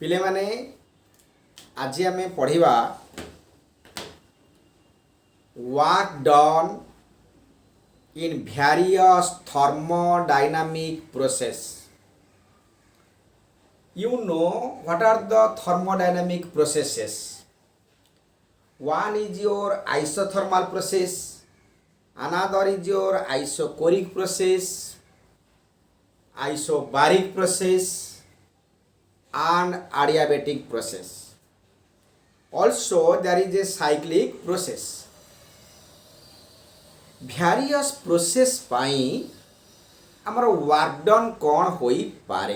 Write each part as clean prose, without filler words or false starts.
पिले माने आज आम पढ़ा work done in various thermodynamic process. You know what are the thermodynamic processes? One is your isothermal process, another is your isochoric process, isobaric process, and adiabatic process. Also there is a cyclic process. Various process पाई आमर work done कौन होई पारे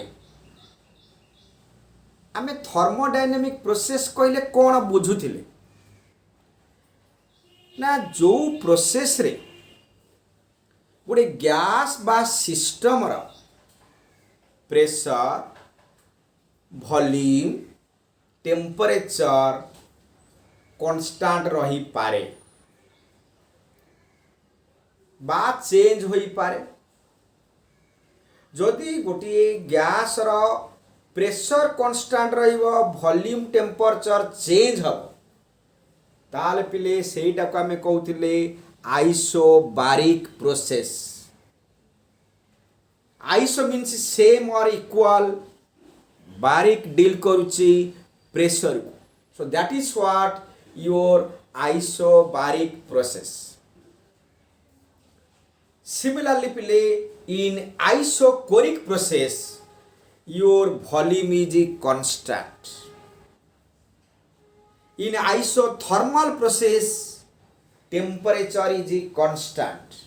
आमे thermodynamic process कहले कौन बुझुथिले ना जो process रे गोटे गैस बा सिस्टम रो प्रेशर वॉल्यूम टेम्परेचर कांस्टेंट रही पारे बा चेंज होई पारे जदि गोटे गैस रो प्रेशर कांस्टेंट रहिबो वॉल्यूम टेम्परेचर चेंज हो ताले पिले सेटा को हमें कहउथिले isobaric process iso means same और इक्वल बारिक डील करुची प्रेशर को so that is what your isobaric process Similarly, in isochoric process, your volume is constant. In isothermal process, temperature is constant.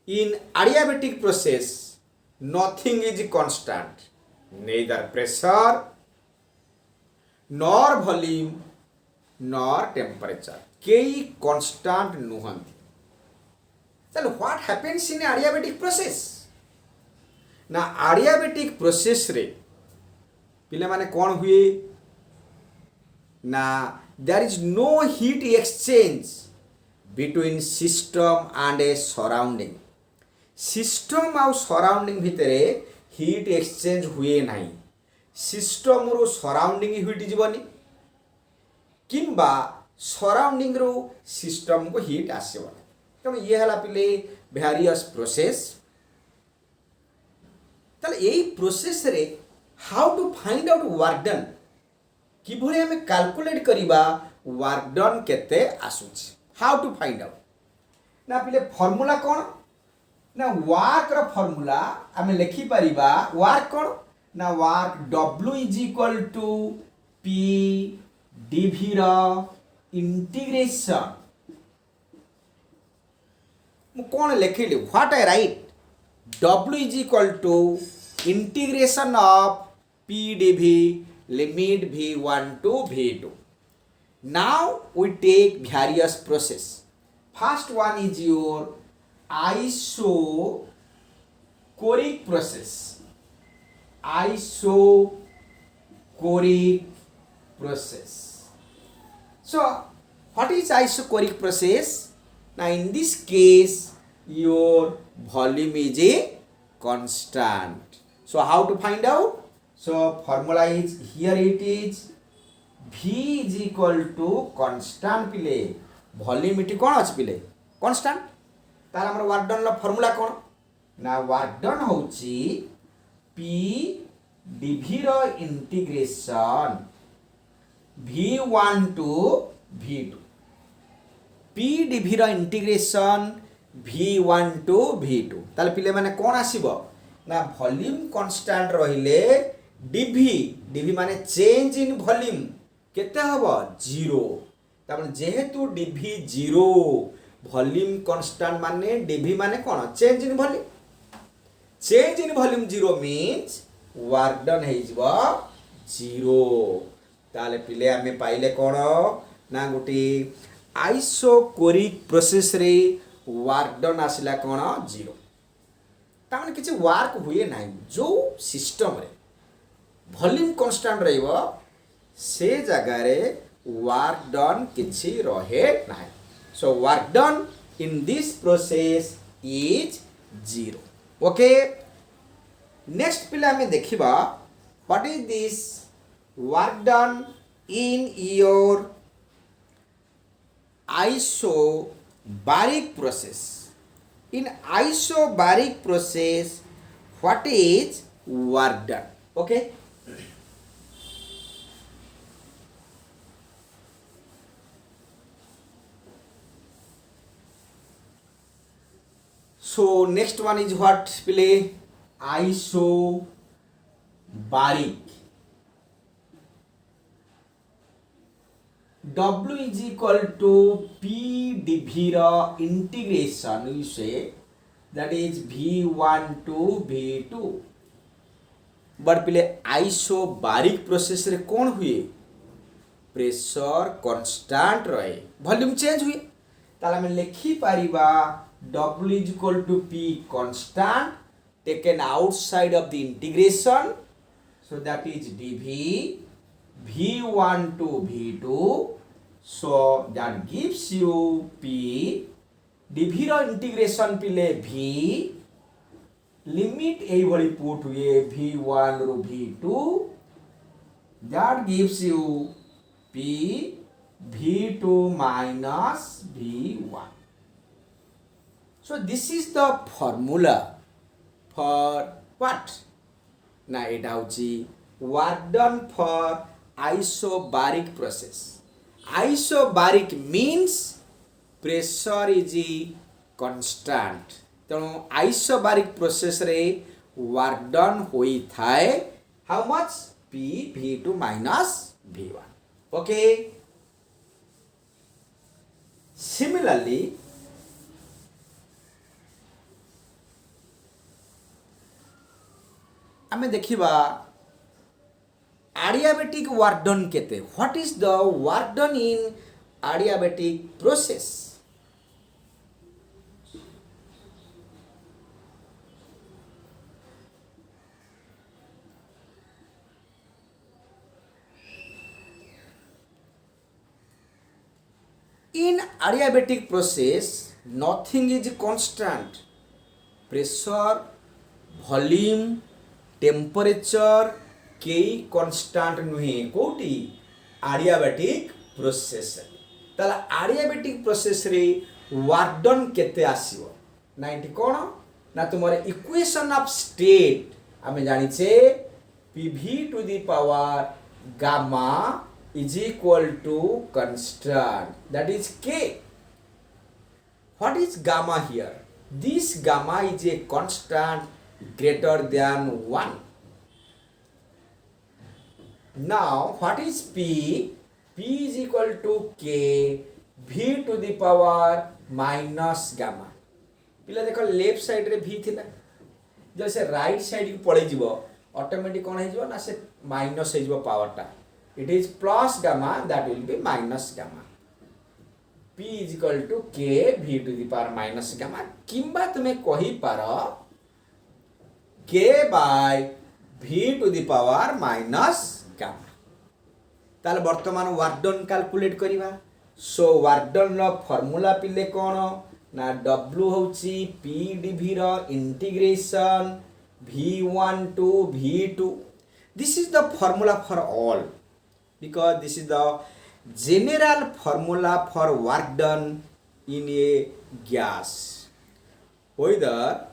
In adiabatic process, nothing is constant. Neither pressure, nor volume, nor temperature. Kei constant nuhanti. So what happens in adiabatic process? ना adiabatic process रे पिले माने कौन हुए ना there is no heat exchange between system and a surrounding. System आउ surrounding भितरे heat exchange हुए नहीं system रो surrounding heat जीवनी किंबा surrounding रो system को heat आसेबनी तो ये हला पिले वेरियस प्रोसेस तले एई प्रोसेस रे how to find out work done कि भले हमें कैलकुलेट करिबा वर्क डन केते आसुची हाउ टू फाइंड आउट ना पिले फार्मूला कोन ना वर्क रो फार्मूला हमें लिखि परिबा वर्क कोन ना वर्क W = P dV रो इंटीग्रेशन कौन लिखिली what I write W = integration of P dV limit V1 to V2. Now we take various process. First one is your isochoric process. Isochoric process. So what is isochoric process? Now in this case your volume is a constant. So how to find out? So formula is here it is V = constant पिले volume इटी कौन अछि पिले constant तार हमर work done ला formula कौन ना work done होची P dV रो integration V1 to V2 P dV रो इंटीग्रेशन V1 to V2 ताले पिले माने कौन आसीबो ना वॉल्यूम कांस्टेंट रहिले dV माने चेंज इन वॉल्यूम केते हबो 0 तापर जेहेतु dV 0 वॉल्यूम कांस्टेंट माने dV माने कोन change in volume 0 means work done हे जिवो 0 ताले पिले हमें पाइले कोन ना गुटी आइसोकोरिक प्रोसेस रे वर्क डन आसिला कोन 0 तामने किछि वर्क हुए नाही जो सिस्टम रे वॉल्यूम कांस्टेंट रहइबो से जगह रे वर्क डन किछि रहे नाही सो work done in this process is 0 okay next पिला हमें देखिबा what is this work done in your isobaric process. In isobaric process, what is work done? Okay. So next one is what play? Isobaric. W is equal to P dV integration. We say that is V1 to V2. But पिले isobaric process रे कौन हुए? Pressure constant रहे, volume change हुए। ताला में लिखी Paribas W is equal to P constant taken outside of the integration, so that is dV V1 to V2, so that gives you P dV रो integration पिले V लिमिट ए भली put हुए V1 रो V2, that gives you P V2 minus V1. So this is the formula for what? Na eta hochi work done for isobaric process. Isobaric means pressure is constant. तेणु isobaric process रे work done होई थाए how much? P V2 minus V1. Okay. Similarly आमे देखिबा adiabatic work done केते. What is the work done in adiabatic process? In adiabatic process, nothing is constant. Pressure, volume, temperature कई constant नुहे कोटी adiabatic process. ताला adiabatic process रे work done केते आसीबो? ना इटी कोन? ना तुमरे इक्वेशन ऑफ स्टेट आमे जानि छे PV to the power gamma is equal to constant, that is K. What is gamma here? This gamma is a constant greater than 1. Now what is P? P is equal to K V to the power minus gamma. पिला देखो left side रे V थिला, जैसे right side को पळे जीवो automatic कोन हे जीवो ना से माइनस हे जीवो पावर टा. It is plus gamma, that will be minus gamma. P is equal to K V to the power minus gamma. किंबा तुम्हें कही पारो K by V to the power minus gamma. ताले वर्तमान वर्क डन कैलकुलेट करिवा. So work done रो formula पिले कोन ना W होची P dV रो integration V1 to V2. This is the formula for all, because this is the general formula for work done in a gas. Whether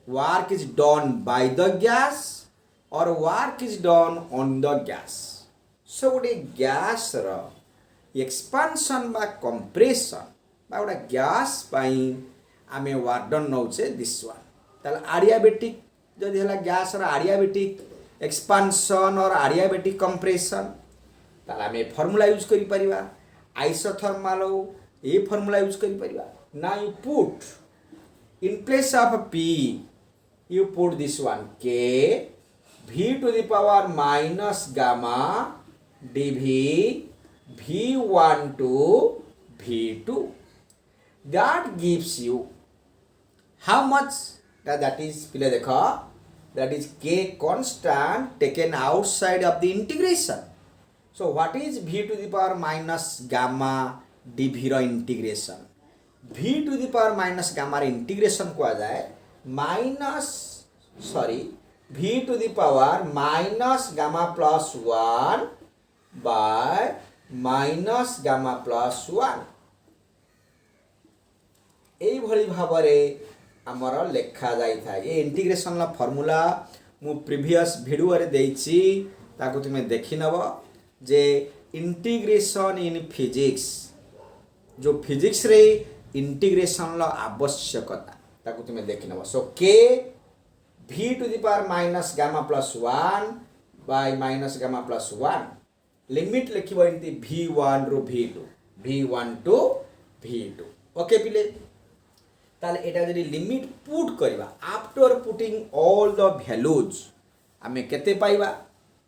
work is done by the gas or work is done on the gas. So what a gas ro expansion by compression by what a gas by ame work done नौचे this one. ताले adiabatic जदि हला gas row adiabatic expansion or adiabatic compression, ताले आमे formula use करि परिबा. Isothermal ए formula use करि परिबा. Now you put in place of P you put this one K V to the power minus gamma dV V1 to V2. That gives you how much? That is pile dekho, that is K constant taken outside of the integration. So what is V to the power minus gamma dV रो integration? V to the power minus gamma रो integration को आ जाए v to the power minus gamma plus 1 by minus gamma plus 1 এইভଳି ଭାବରେ ଆମର ଲେଖା ଯାଇଥାଏ। ଏ ଇଣ୍ଟିଗ୍ରେସନର formula ମୁଁ previous ଭିଡ଼ିଓରେ ଦେଇଛି, ତାକୁ ତୁମେ ଦେଖିନେବ ଯେ ଇଣ୍ଟିଗ୍ରେସନ୍ ଇନ୍ ଫିଜିକ୍ସ, ଯେଉଁ ଫିଜିକ୍ସରେ ଇଣ୍ଟିଗ୍ରେସନର ଆବଶ୍ୟକତା ତାକୁ ତୁମେ ଦେଖିନେବ। So K V to the power minus gamma plus 1 by minus gamma plus 1 limit ଲେଖିବ ଏମିତି v1 ରୁ v2 v1 two v2। Okay ପିଲେ, তাহলে এটা যদি লিমিট পুট করিবা after putting all the values আমি কেতে পাইবা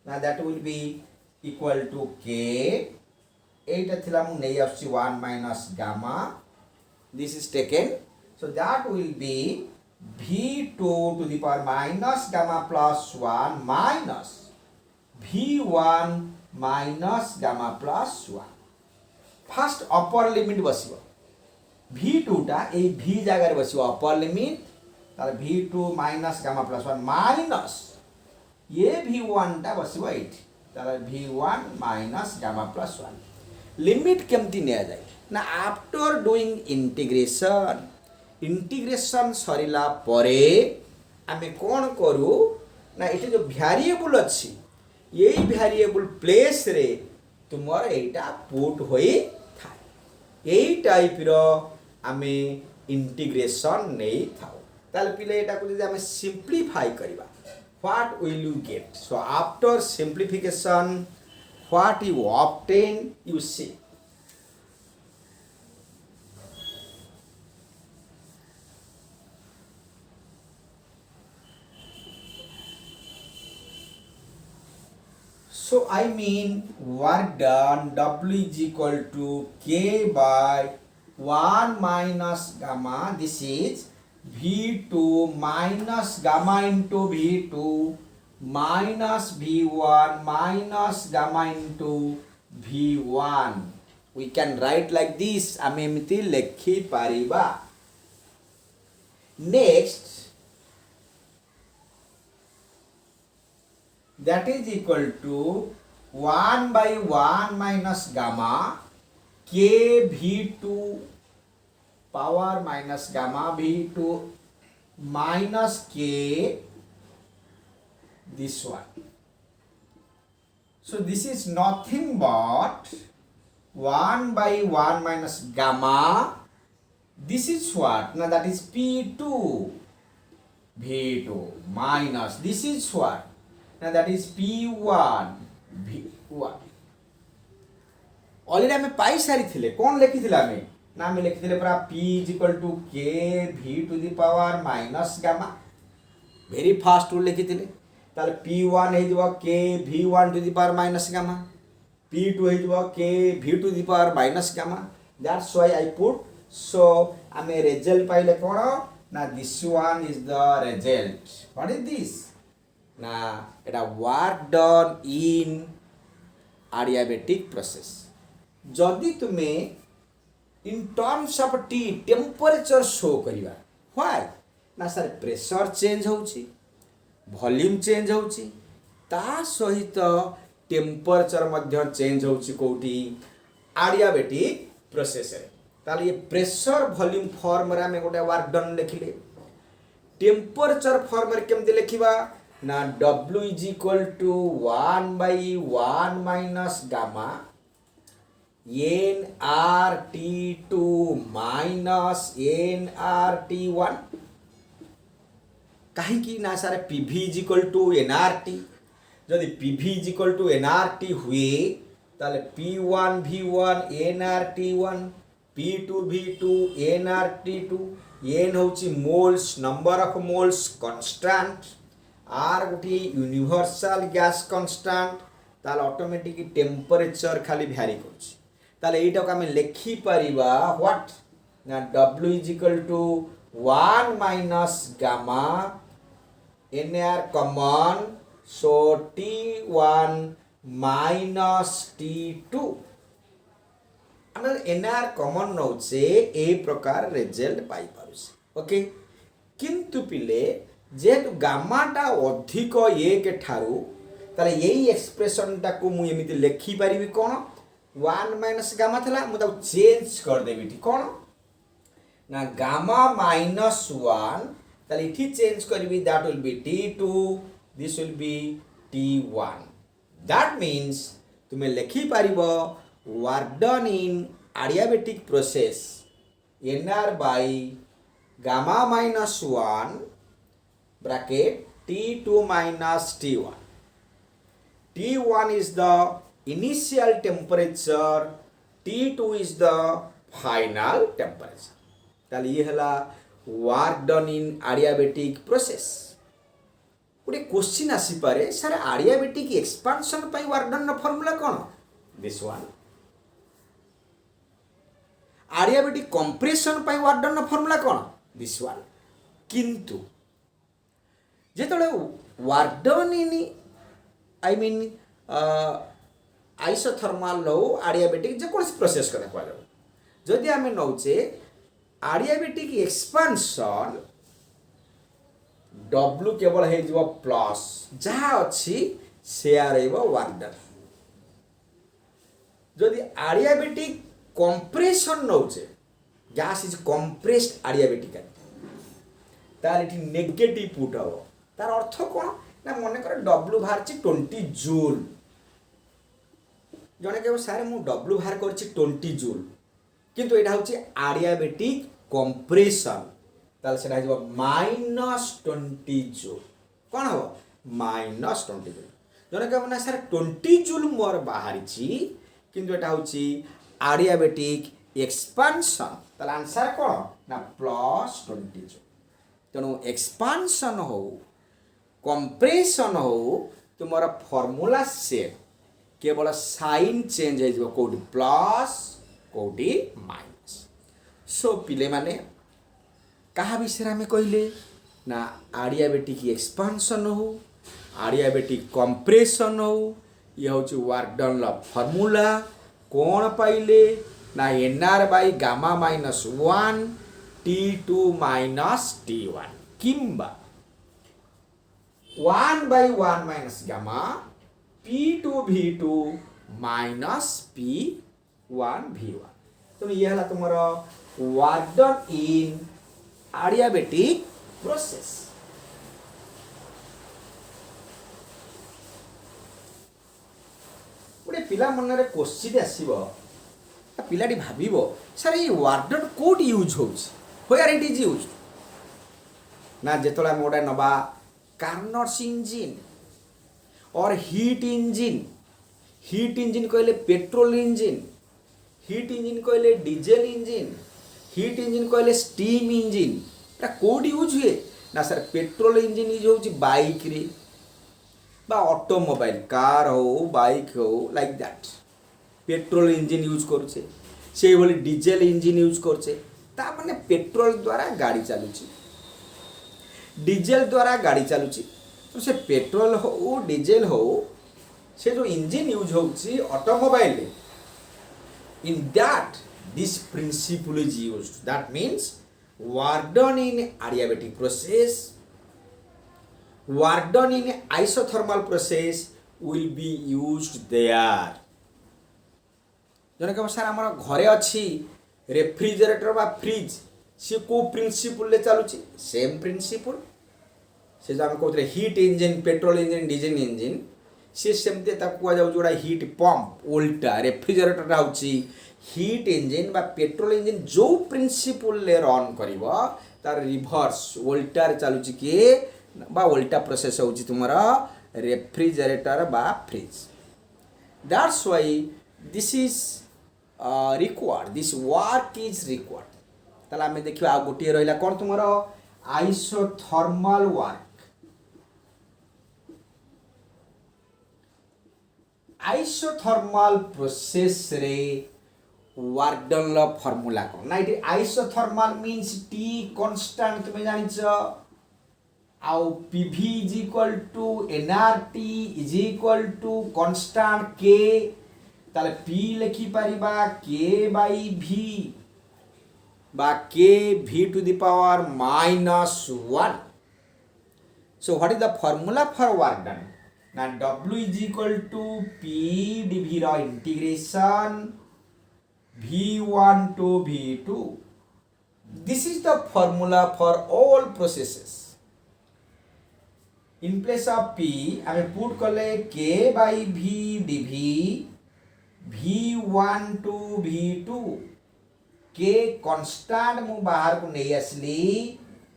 না that will be equal to K এইটা থিলা মু নেই আসছি 1 minus gamma this is taken so that will be v2 to the power minus gamma plus 1 minus v1 minus gamma plus 1 first upper limit বসিব v2 টা এই v জায়গায় বসিব অপর লিমিট তাহলে v2 minus gamma plus 1 minus ये v1 টা বসিব এইটি তাহলে v1 minus gamma plus 1 limit কেমতি নেয়া যায় না আফটার ডুইং ইন্টিগ্রেশন সরিলা পরে আমি কোন করু না এটি যে ভ্যারিয়েবল আছে এই ভ্যারিয়েবল প্লেস রে তোমার এইটা পুট হই থাকে এই টাইপর আমি ইন্টিগ্রেশন নেই থাও তাহলে পিলে এটাকে যদি আমি সিম্পলিফাই করিবা what will you get? So after simplification what you obtain you see so I mean work done W is equal to K by 1 minus gamma this is v2 minus gamma into v2 minus v1 minus gamma into v1 we can write like this ଆମେ ଏମିତି ଲେଖି ପାରିବା next that is equal to 1 by 1 minus gamma k v2 power minus gamma v2 minus k this one. So this is nothing but 1 by 1 minus gamma. This is what? Now that is p2 v2 minus this is what? Now that is p1 v1. Already हमें पाई सारी थिले कौन लिखी थिला हमें ना हमें लिखी थिले पूरा p is equal to k v to the power minus gamma very fast rule लिखी थिले ताले p1 है जो k v1 to the power minus gamma p2 है जो k v to the power minus gamma that's why I put so हमें result पाइले कौन ना this one is the result what is this ना এটা work done in adiabatic process जदि तुमे in terms of t temperature show करिवा why ना sir pressure change होउची वॉल्यूम चेंज होउची ता सहित टेम्परेचर मध्य चेंज होउची कोठी adiabatic प्रोसेस रे ताले ये प्रेशर वॉल्यूम फॉर्म रे हमें गोटे वर्क डन लिखिले टेम्परेचर फॉर्म रे केमते लिखिबा ना w is equal to 1 by 1 minus gamma nRT2 minus nRT1 कहीं की ना सारे PV is equal to nRT यदि PV is equal to nRT हुए ताले P1 V1 nRT1 P2 V2 nRT2 n होची moles number of moles constant R गोटी universal gas constant ताले ऑटोमेटिक टेम्परेचर खाली भ्यारी करछि ताले एटा को हमें लिखि परिबा व्हाट ना w is equal to 1 minus gamma nr common so t1 minus t2 हमें nr common नउचे ए प्रकार रिजल्ट पाई पारुस ओके किंतु पिले जेहेतु गामाटा अधिक एक ठारू ताले यही एक्सप्रेशनटा को मु एमिति लिखि पारिबि कोन 1 माइनस गामा थला मु ताको चेंज कर देबि ठी कोन ना गामा माइनस 1 ताले इठी चेंज करबि that will be t2 this will be t1 that means तुमे लिखि पारिबो work done in adiabatic process nr by gamma minus 1 bracket T2 minus T1. T1 is the initial temperature, T2 is the final temperature. ताले ये हला work done in adiabatic process. गोटे question आसी पारे sir adiabatic expansion पाई work done ना formula कौन? This one. adiabatic compression पाई work done ना फॉर्मूला कौन? This one. किंतु जेतले work done in I mean isothermal लो adiabatic जे कोनसी प्रोसेस करने को जदि आमे नौचे adiabatic एक्सपांशन W केवल हे जब प्लस जहा अछि से आरेबो वर्क डन जदि adiabatic compression नौचे गैस इज कंप्रेस्ड adiabatic तार इठी नेगेटिव पुट हो तार अर्थ कोन ना मने कर W बाहर छि 20 जूल जने के सारे मु W बाहर करछि 20 जूल किंतु एटा होछि adiabatic compression ताल सेटा हो -20 जूल कोन हो -20 जूल जने के मने सारे 20 जूल मोर बाहर छि किंतु एटा होछि adiabatic expansion ताल आंसर कोन ना +20 जूल तेणु एक्सपांशन हो कंप्रेशन हो तुमर फॉर्मूला से केवल साइन चेंज हो कोडी प्लस कोडी माइनस सो पिले माने कहा विषय में कहले ना adiabatic एक्सपांशन हो adiabatic कंप्रेशन हो ये होची वर्क डन ला फॉर्मूला कोन पाइले ना nr by gamma minus 1 T2 minus T1 किंबा 1 by 1 minus gamma P2 V2 minus P1 V1 तो ये हला तुम्हारा work done in adiabatic process गोटे पिला मन रे क्वेश्चन आसीबो पिलाटी भाबिबो सर ये वर्क डन कोड यूज होछि where it is used ना जेतला मोडा नबा कार्नोट्स इंजिन और हीट इंजिन कहले पेट्रोल इंजिन हीट इंजिन कहले डीजल इंजिन हीट इंजिन कहले स्टीम इंजिन एटा कोड यूज हुए ना सर पेट्रोल इंजिन यूज होछि बाइक रे बा ऑटोमोबाइल कार हो बाइक हो like that petrol engine use करछे से भली डीजल इंजिन यूज करछे ता माने पेट्रोल द्वारा गाड़ी चलुची डीजल द्वारा गाड़ी चलुची तो से पेट्रोल हो डीजल हो से जो इंजिन यूज होची automobile in that this principle is used that means work done in adiabatic process work done in isothermal process will be used there जने के सर हमर घरे अछि रेफ्रिजरेटर बा फ्रिज से को प्रिंसिपल ले चलुची सेम प्रिंसिपल से जो हम कहते heat engine petrol engine diesel engine से सेमते ताकू जाउ जोडा हीट पंप उल्टा रेफ्रिजरेटर होची हीट इंजन बा पेट्रोल इंजन जो प्रिंसिपल ले रन करिवो तार रिवर्स उल्टा चलुची के बा उल्टा प्रोसेस होची तुम्हारा रेफ्रिजरेटर बा fridge that's why this is required this work is required ताला हमें देखियो आ गोटिए रहला कोन तुमरो आइसोथर्मल वर्क आइसोथर्मल प्रोसेस रे वर्क डन ला फार्मूला कोन ना it isothermal means T constant तुमे जानिछो आउ PV is equal to nRT is equal to constant K ताले P लिखि परिबा K by V बा K V to the power -1 So what is the formula for work done? Now W is equal to P dV ର integration V1 to V2. This is the formula for all processes. In place of P ଆମେ put कले K by V dV V1 to V2. K constant मु बाहर को नहीं आसली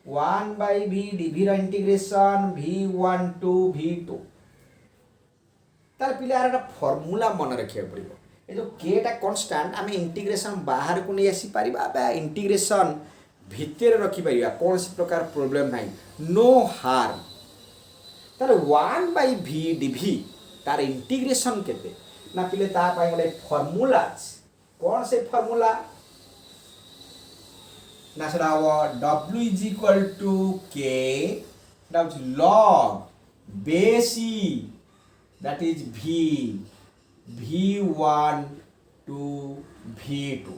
1 by V dV ର integration V1 to V2. तार पिले आर फॉर्मूला मन रखिया पड़िबो ए जो k टा कांस्टेंट आमे इंटीग्रेशन बाहर को नहीं आसी परिबा बा इंटीग्रेशन भितर रखि परिबा कोन से प्रकार प्रॉब्लम नाही नो हार्म तार 1 by v dv तार इंटीग्रेशन केते ना पिले ता पाई गोटे फॉर्मूला कोन से फॉर्मूला ना सेटा w is equal to k that is log base e that is v1 to v2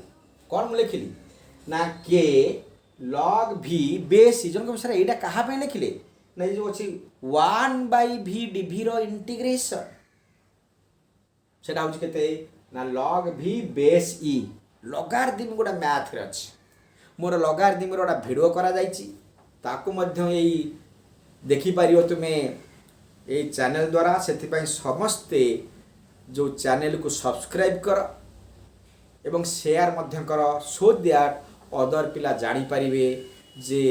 कौन मु लिखिली ना k log v बेस जन को सर एटा कहा पे लिखिले ना जो अछि 1 by v dv रो इंटीग्रेशन सेटा होछि केते ना log v base e logarithm गोटा मैथ रे अछि मोर लॉगरिथम रोटा वीडियो करा जाईची ताको मध्य एई देखि पारियो तुमे ए चैनल द्वारा से समस्ते जो चैनल को सब्सक्राइब कर एवं शेयर मध्य कर सो दैट अदर पिला जानी पारिबे जे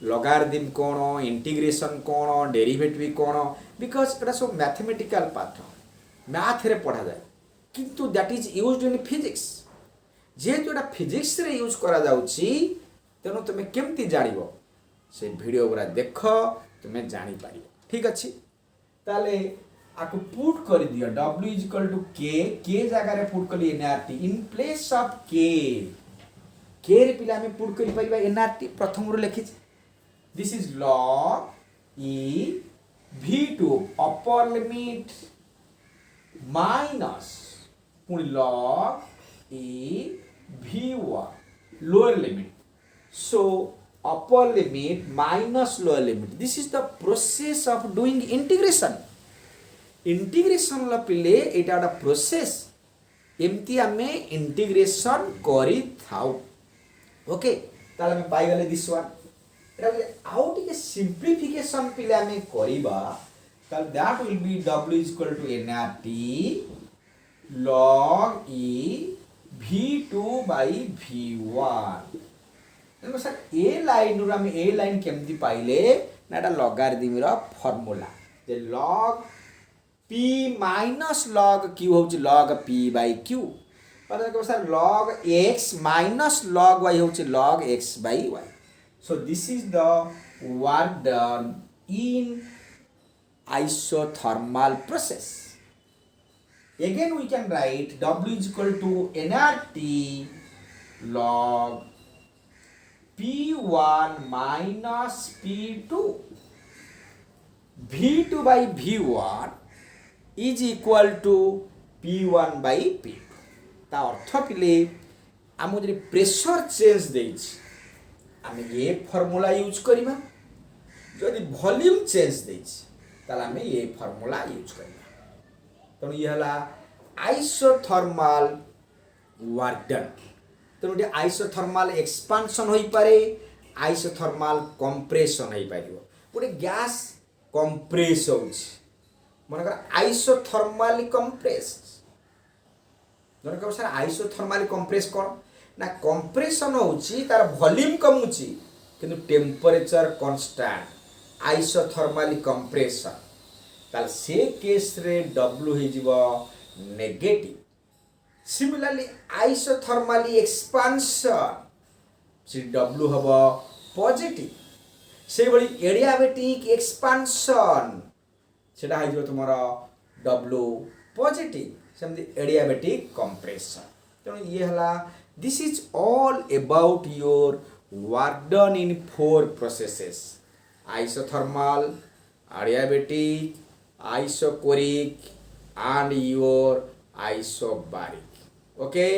लॉगरिथम कोन इंटीग्रेशन कोन डेरिवेटिव कोन बिकॉज़ एटा सब मैथमेटिकल पाठ मैथ रे पढ़ा जाए किंतु that is used in physics जेहेतु एटा फिजिक्स रे यूज करा जाउची तेनो तुमे केमती जानिबो से वीडियो पूरा देख तुमे जानी पारिबो ठीक अछि ताले आको पुट कर दियो w is equal to k जगह रे पुट कली nrt in place of k रे पिला में पुट करि परिबा nrt प्रथम रो लिखि this is log e v2 upper limit minus पुनी log e v1 lower limit so upper limit minus lower limit this is the process of doing integration ला पिले एटा एटा process एमती आमे इंटीग्रेशन करी थाउ ओके ताले हम पाई गले दिस वन एटा आउट के simplification पिले आमे करिबा ताले that will B w is equal to nrt log e v2 by v1 sir ए लाइन रो हम ए लाइन केमती पाइले ना एटा लॉगरिथम रो फार्मूला जे log p minus log q होची log p by q पता है sir log x minus log y होची log x by y so this is the work done in isothermal process again we can write w is equal to nrt log P1 minus P2 V2 by V1 is equal to P1 by P2 ता अर्थ पिले आमु जे pressure change देइछ आमे ये formula use करिबा जदि volume change देइछ ताला आमे ये फार्मूला यूज करिबा तो ये हला आइसोथर्मल वर्क डन तो आइसोथर्मल एक्सपांशन होई पारे आइसोथर्मल कंप्रेशन होई पारिबो गोटे गैस कंप्रेस होउछ मनकर आइसोथर्मली कंप्रेस जनकर सर आइसोथर्मली कंप्रेस कोन ना कंप्रेशन होउची तार वॉल्यूम कमुची किंतु टेंपरेचर कांस्टेंट आइसोथर्मली कंप्रेशन ताल से केस रे w हे जिवो नेगेटिव Similarly, isothermally expansion से W हबो पॉजिटिव से बड़ी एडियाबेटिक एक्सपांशन सेटा है जो तुम्हारा W पॉजिटिव सेमती एडियाबेटिक कंप्रेशन तो ये हला this is all about your work done in 4 processes isothermal adiabatic isochoric and your isobaric okay